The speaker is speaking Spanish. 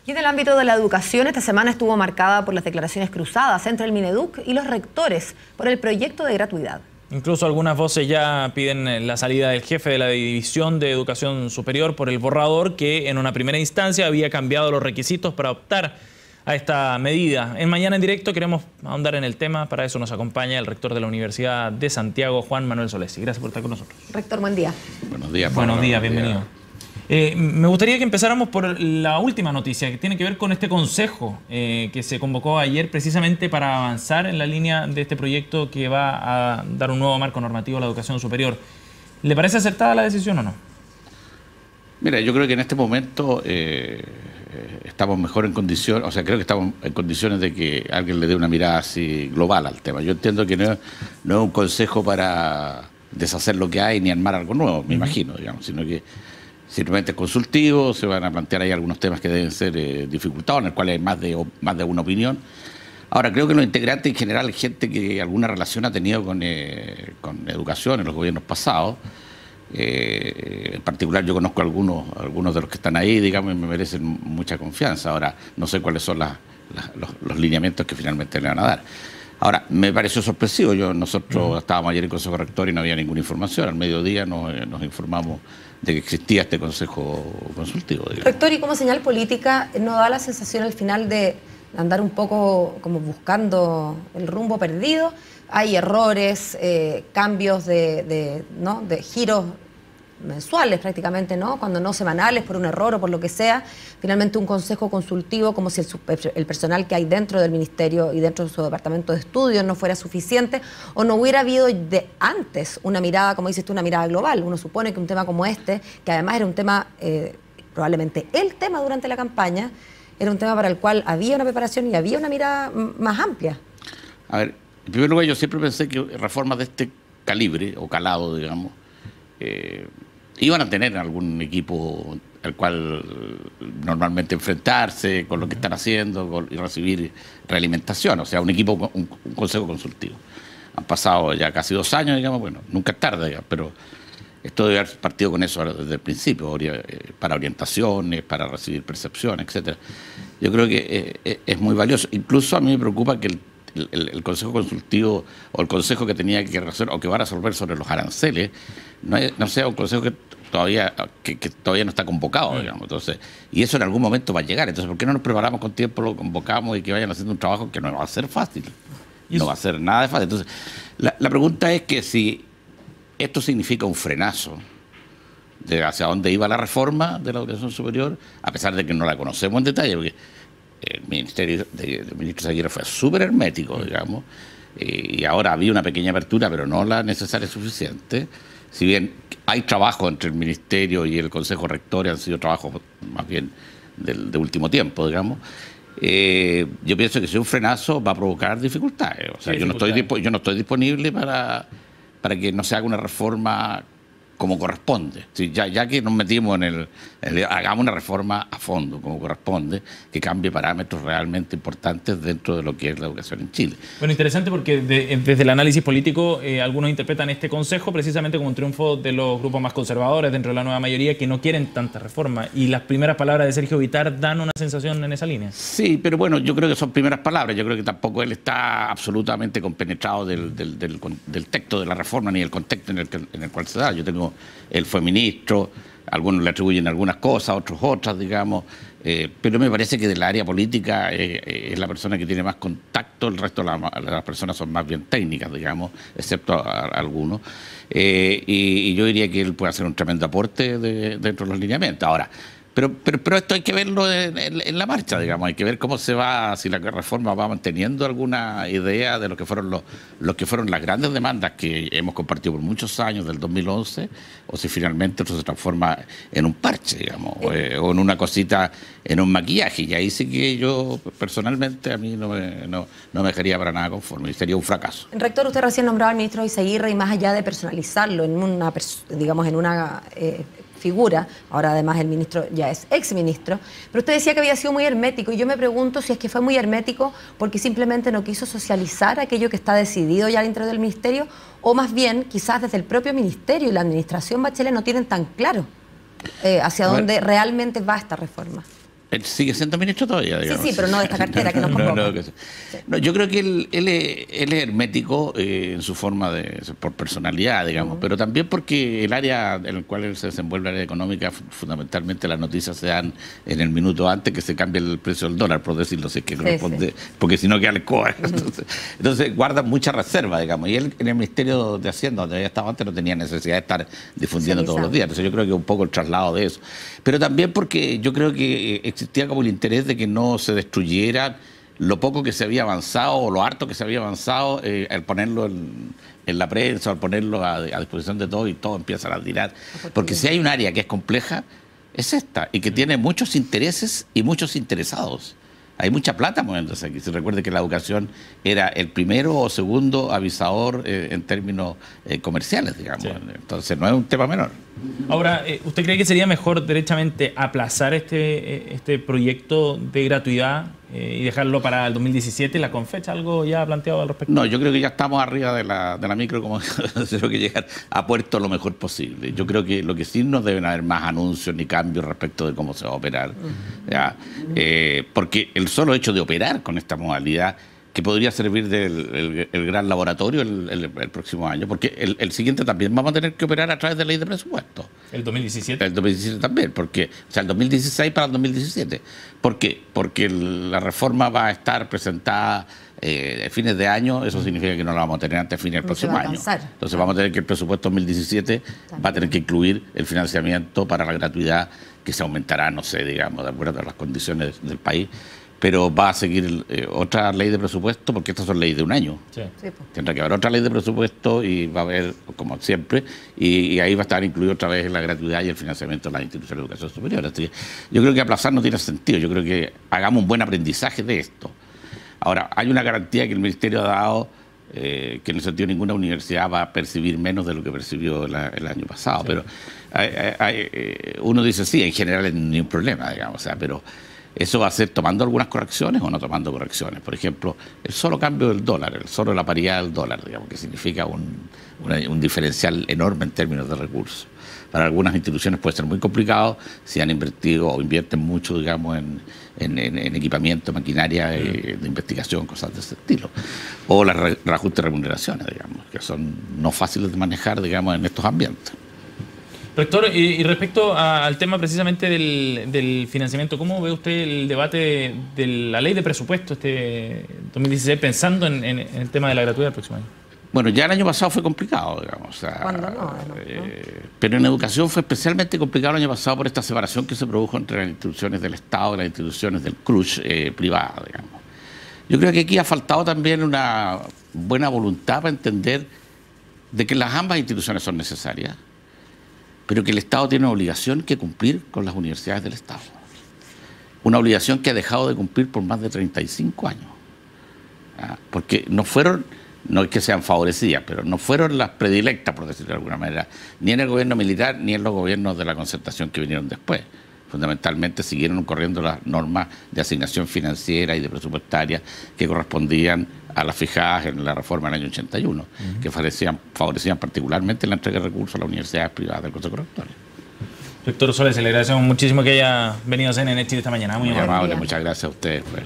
Y en el ámbito de la educación, esta semana estuvo marcada por las declaraciones cruzadas entre el Mineduc y los rectores por el proyecto de gratuidad. Incluso algunas voces ya piden la salida del jefe de la División de Educación Superior por el borrador que en una primera instancia había cambiado los requisitos para optar a esta medida. En Mañana en Directo queremos ahondar en el tema. Para eso nos acompaña el rector de la Universidad de Santiago, Juan Manuel Solesi. Gracias por estar con nosotros. Rector, buen día. Buenos días. Buenos días, bienvenido. Me gustaría que empezáramos por la última noticia, que tiene que ver con este consejo que se convocó ayer precisamente para avanzar en la línea de este proyecto que va a dar un nuevo marco normativo a la educación superior. ¿Le parece acertada la decisión o no? Mira, yo creo que en este momento estamos mejor en condiciones, o sea, creo que estamos en condiciones de que alguien le dé una mirada así global al tema. Yo entiendo que no es un consejo para deshacer lo que hay ni armar algo nuevo, me imagino, digamos, sino que simplemente es consultivo, se van a plantear ahí algunos temas que deben ser dificultados, en el cual hay más de una opinión. Ahora, creo que los integrantes en general, gente que alguna relación ha tenido con educación en los gobiernos pasados, en particular yo conozco algunos de los que están ahí, digamos, y me merecen mucha confianza. Ahora, no sé cuáles son los lineamientos que finalmente le van a dar. Ahora, me pareció sorpresivo. Nosotros estábamos ayer en Consejo Rector y no había ninguna información. Al mediodía nos informamos de que existía este consejo consultivo. Digamos. Rector, y como señal política, ¿no da la sensación al final de andar un poco como buscando el rumbo perdido? Hay errores, cambios de giros mensuales prácticamente, ¿no? Cuando no semanales, por un error o por lo que sea. Finalmente un consejo consultivo, como si el personal que hay dentro del ministerio y dentro de su departamento de estudios no fuera suficiente, o no hubiera habido de antes una mirada, como dices tú, una mirada global. Uno supone que un tema como este, que además era un tema, probablemente el tema durante la campaña, era un tema para el cual había una preparación y había una mirada más amplia. A ver, en primer lugar, yo siempre pensé que reformas de este calibre, o calado, digamos, iban a tener algún equipo al cual normalmente enfrentarse con lo que están haciendo y recibir realimentación, o sea, un equipo, un consejo consultivo. Han pasado ya casi 2 años, digamos, bueno, nunca es tarde, digamos, pero esto debe haber partido con eso desde el principio, para orientaciones, para recibir percepciones, etcétera. Yo creo que es muy valioso. Incluso a mí me preocupa que el consejo consultivo o el consejo que tenía que resolver o que va a resolver sobre los aranceles no sea un consejo que todavía no está convocado, digamos. Entonces, y eso en algún momento va a llegar. Entonces, ¿por qué no nos preparamos con tiempo, lo convocamos y que vayan haciendo un trabajo que no va a ser fácil? No va a ser nada de fácil. Entonces, la pregunta es que si esto significa un frenazo de hacia dónde iba la reforma de la educación superior, a pesar de que no la conocemos en detalle, porque el ministerio del ministro Aguirre fue súper hermético, digamos, y ahora había una pequeña apertura, pero no la necesaria y suficiente. Si bien hay trabajo entre el ministerio y el consejo rector, han sido trabajos más bien de último tiempo, digamos, yo pienso que si un frenazo va a provocar dificultades. O sea, yo no estoy disponible para que no se haga una reforma como corresponde. Sí, ya que nos metimos hagamos una reforma a fondo, como corresponde, que cambie parámetros realmente importantes dentro de lo que es la educación en Chile. Bueno, interesante porque desde el análisis político algunos interpretan este consejo precisamente como un triunfo de los grupos más conservadores dentro de la nueva mayoría que no quieren tanta reforma. Y las primeras palabras de Sergio Vittar dan una sensación en esa línea. Sí, pero bueno, yo creo que son primeras palabras. Yo creo que tampoco él está absolutamente compenetrado del texto de la reforma ni el contexto en el cual se da. Él fue ministro, algunos le atribuyen algunas cosas, otros otras, digamos, pero me parece que del área política es la persona que tiene más contacto, el resto de las personas son más bien técnicas, digamos, excepto algunos, y yo diría que él puede hacer un tremendo aporte dentro de los lineamientos. Ahora, pero esto hay que verlo en la marcha, digamos, hay que ver cómo se va, si la reforma va manteniendo alguna idea de lo que fueron las grandes demandas que hemos compartido por muchos años del 2011, o si finalmente esto se transforma en un parche, digamos, o en una cosita, en un maquillaje, y ahí sí que yo personalmente a mí no me dejaría para nada conforme, y sería un fracaso. Rector, usted recién nombraba al ministro Izaguirre y más allá de personalizarlo en una figura, ahora además el ministro ya es exministro, pero usted decía que había sido muy hermético y yo me pregunto si es que fue muy hermético porque simplemente no quiso socializar aquello que está decidido ya dentro del ministerio, o más bien quizás desde el propio ministerio y la administración Bachelet no tienen tan claro hacia dónde realmente va esta reforma. Él sigue siendo ministro todavía, digamos. Sí, pero no de esta cartera que nos convoca. No, yo creo que él es hermético en su forma por personalidad, digamos, pero también porque el área en el cual él se desenvuelve, el área económica, fundamentalmente las noticias se dan en el minuto antes que se cambie el precio del dólar, por decirlo así, que corresponde, porque si no queda el COA. Entonces guarda mucha reserva, digamos, y él en el Ministerio de Hacienda, donde había estado antes, no tenía necesidad de estar difundiendo todos los días. Entonces yo creo que un poco el traslado de eso. Pero también porque yo creo que existía como el interés de que no se destruyera lo poco que se había avanzado o lo harto que se había avanzado al ponerlo en la prensa, al ponerlo a disposición de todos y todo empiezan a tirar. Porque si hay un área que es compleja, es esta, y que tiene muchos intereses y muchos interesados. Hay mucha plata moviéndose aquí. Se recuerde que la educación era el primero o segundo avisador en términos comerciales, digamos. Sí. Entonces no es un tema menor. Ahora, ¿usted cree que sería mejor derechamente aplazar este proyecto de gratuidad y dejarlo para el 2017? ¿La Confecha algo ya planteado al respecto? No, yo creo que ya estamos arriba de la micro, como tenemos que llegar a puerto lo mejor posible. Yo creo que lo que sí no deben haber más anuncios ni cambios respecto de cómo se va a operar. ¿Ya? Porque el solo hecho de operar con esta modalidad, que podría servir del el gran laboratorio el próximo año, porque el siguiente también vamos a tener que operar a través de ley de presupuesto. ¿El 2017? El 2017 también, porque, o sea, el 2016 para el 2017. ¿Por qué? Porque la reforma va a estar presentada a fines de año, eso significa que no la vamos a tener antes de fines del próximo año. Entonces vamos a tener que el presupuesto 2017 va a tener que incluir el financiamiento para la gratuidad, que se aumentará, no sé, digamos, de acuerdo a las condiciones del país. Pero va a seguir otra ley de presupuesto, porque estas son leyes de un año. Sí. Tendrá que haber otra ley de presupuesto y va a haber, como siempre, y ahí va a estar incluido otra vez la gratuidad y el financiamiento de las instituciones de educación superior. Así que yo creo que aplazar no tiene sentido. Yo creo que hagamos un buen aprendizaje de esto. Ahora, hay una garantía que el Ministerio ha dado, que en el sentido de ninguna universidad va a percibir menos de lo que percibió el año pasado. Sí. Pero uno dice, sí, en general no hay un problema, digamos, o sea, pero eso va a ser tomando algunas correcciones o no tomando correcciones. Por ejemplo, el solo cambio del dólar, el solo la paridad del dólar, digamos, que significa un diferencial enorme en términos de recursos. Para algunas instituciones puede ser muy complicado si han invertido o invierten mucho, digamos, en equipamiento, maquinaria de investigación, cosas de ese estilo. O las reajustes de remuneraciones, digamos, que son no fáciles de manejar, digamos, en estos ambientes. Rector, y respecto al tema precisamente del financiamiento, ¿cómo ve usted el debate de la ley de presupuesto este 2016 pensando en el tema de la gratuidad del próximo año? Bueno, ya el año pasado fue complicado, digamos. O sea, pero en educación fue especialmente complicado el año pasado por esta separación que se produjo entre las instituciones del Estado y las instituciones del CRUSH privadas, digamos. Yo creo que aquí ha faltado también una buena voluntad para entender de que ambas instituciones son necesarias, pero que el Estado tiene una obligación que cumplir con las universidades del Estado. Una obligación que ha dejado de cumplir por más de 35 años. Porque no es que sean favorecidas, pero no fueron las predilectas, por decirlo de alguna manera, ni en el gobierno militar ni en los gobiernos de la concertación que vinieron después. Fundamentalmente siguieron corriendo las normas de asignación financiera y de presupuestaria que correspondían a las fijadas en la reforma del año 81, que favorecían particularmente la entrega de recursos a las universidades privadas del Consejo Rectorio. Rector Solés, le agradecemos muchísimo que haya venido a CNN Chile esta mañana. Muy amable. Muchas gracias a ustedes. Pues.